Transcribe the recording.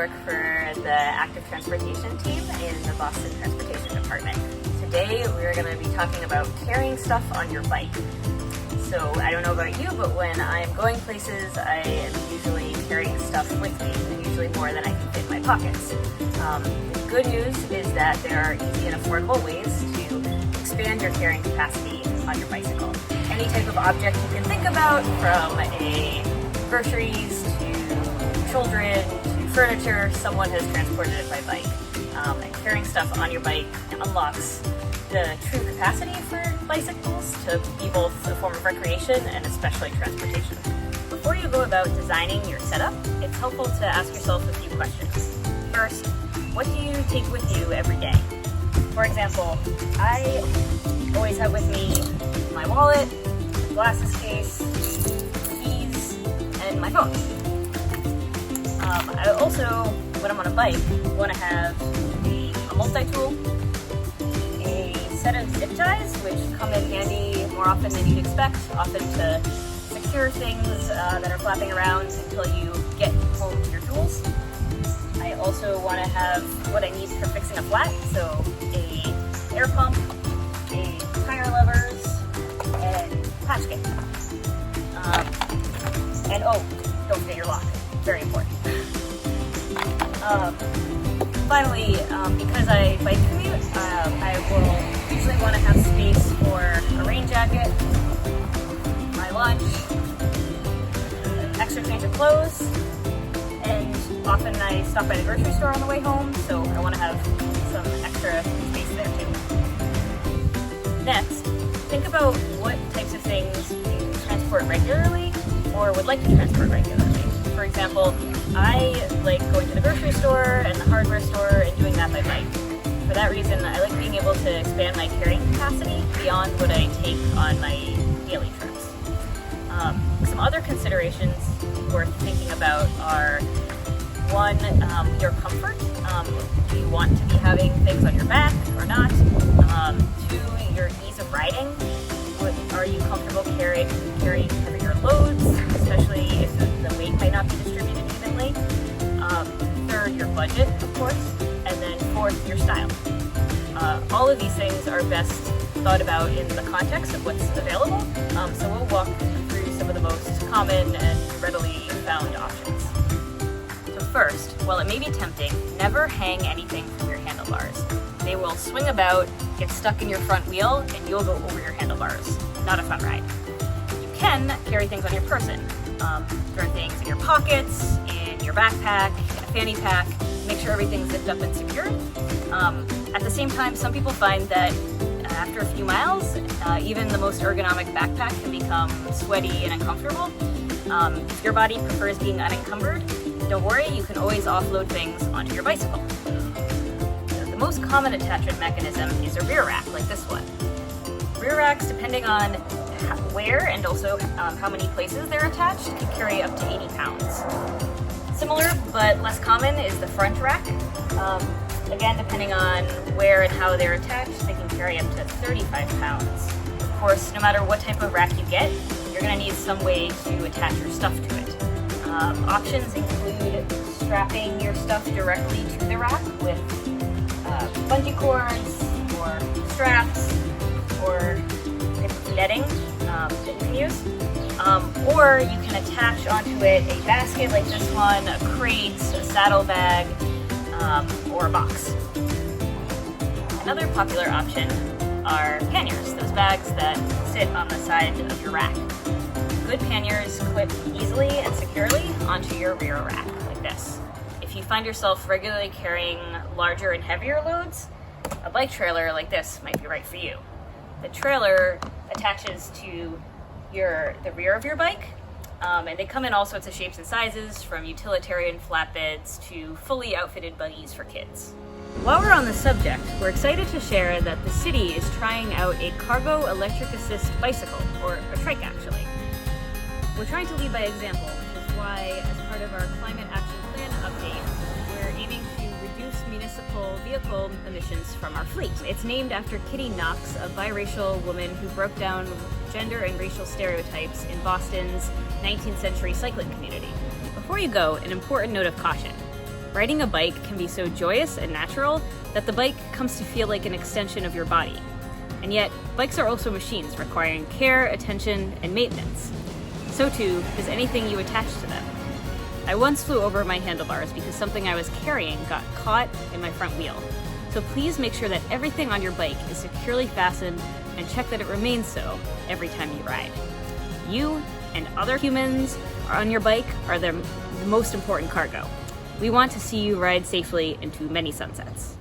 work for the active transportation team in the Boston Transportation Department. Today we're going to be talking about carrying stuff on your bike. So I don't know about you, but when I'm going places, I am usually carrying stuff with me, and usually more than I can fit in my pockets. The good news is that there are easy and affordable ways to expand your carrying capacity on your bicycle. Any type of object you can think about, from groceries to children to furniture, someone has transported it by bike. And carrying stuff on your bike unlocks the true capacity for bicycles to be both a form of recreation and especially transportation. Before you go about designing your setup, it's helpful to ask yourself a few questions. First, what do you take with you every day? For example, I always have with me my wallet, glasses case, keys, and my phone. I also, when I'm on a bike, want to have a multi-tool, a set of zip ties, which come in handy more often than you'd expect, often to secure things that are flapping around until you get home to your tools. I also want to have what I need for fixing a flat, so a air pump, a tire levers, and patch kit. And oh, don't forget your lock, very important. Finally, because I bike commute, I will usually want to have space for a rain jacket, my lunch, extra change of clothes, and often I stop by the grocery store on the way home, so I want to have some extra space there too. Next, think about what types of things you transport regularly or would like to transport regularly. For example, I like going to the grocery store and the hardware store and doing that by bike. For that reason, I like being able to expand my carrying capacity beyond what I take on my daily trips. Some other considerations worth thinking about are, one, your comfort. Do you want to be having things on your back or not? Two, your ease of riding. Are you comfortable carrying heavier loads, especially if the weight might not be distributed evenly? Third, your budget, of course. And then fourth, your style. All of these things are best thought about in the context of what's available, so we'll walk through some of the most common and readily found options. So first, while it may be tempting, never hang anything from your handlebars. They will swing about, get stuck in your front wheel, and you'll go over your handlebars. Not a fun ride. You can carry things on your person. Throw things in your pockets, in your backpack, in a fanny pack, make sure everything's zipped up and secure. At the same time, some people find that after a few miles, even the most ergonomic backpack can become sweaty and uncomfortable. If your body prefers being unencumbered, don't worry, you can always offload things onto your bicycle. The most common attachment mechanism is a rear rack, like this one. Rear racks, depending on where and also how many places they're attached, can carry up to 80 pounds. Similar but less common is the front rack. Again, depending on where and how they're attached, they can carry up to 35 pounds. Of course, no matter what type of rack you get, you're going to need some way to attach your stuff to it. Options include strapping your stuff directly to the rack with bungee cords or straps or netting that you can use. Or you can attach onto it a basket like this one, a crate, a saddlebag, or a box. Another popular option are panniers, those bags that sit on the side of your rack. Good panniers clip easily and securely onto your rear rack like this. If you find yourself regularly carrying larger and heavier loads, a bike trailer like this might be right for you. The trailer attaches to the rear of your bike, and they come in all sorts of shapes and sizes, from utilitarian flatbeds to fully outfitted buggies for kids. While we're on the subject, we're excited to share that the city is trying out a cargo electric assist bicycle, or a trike actually. We're trying to lead by example, which is why, as part of our Climate Action Plan update, we're aiming to reduce municipal vehicle emissions from our fleet. It's named after Kitty Knox, a biracial woman who broke down gender and racial stereotypes in Boston's 19th century cycling community. Before you go, an important note of caution. Riding a bike can be so joyous and natural that the bike comes to feel like an extension of your body. And yet, bikes are also machines requiring care, attention, and maintenance. So too is anything you attach to them. I once flew over my handlebars because something I was carrying got caught in my front wheel. So please make sure that everything on your bike is securely fastened and check that it remains so every time you ride. You and other humans on your bike are the most important cargo. We want to see you ride safely into many sunsets.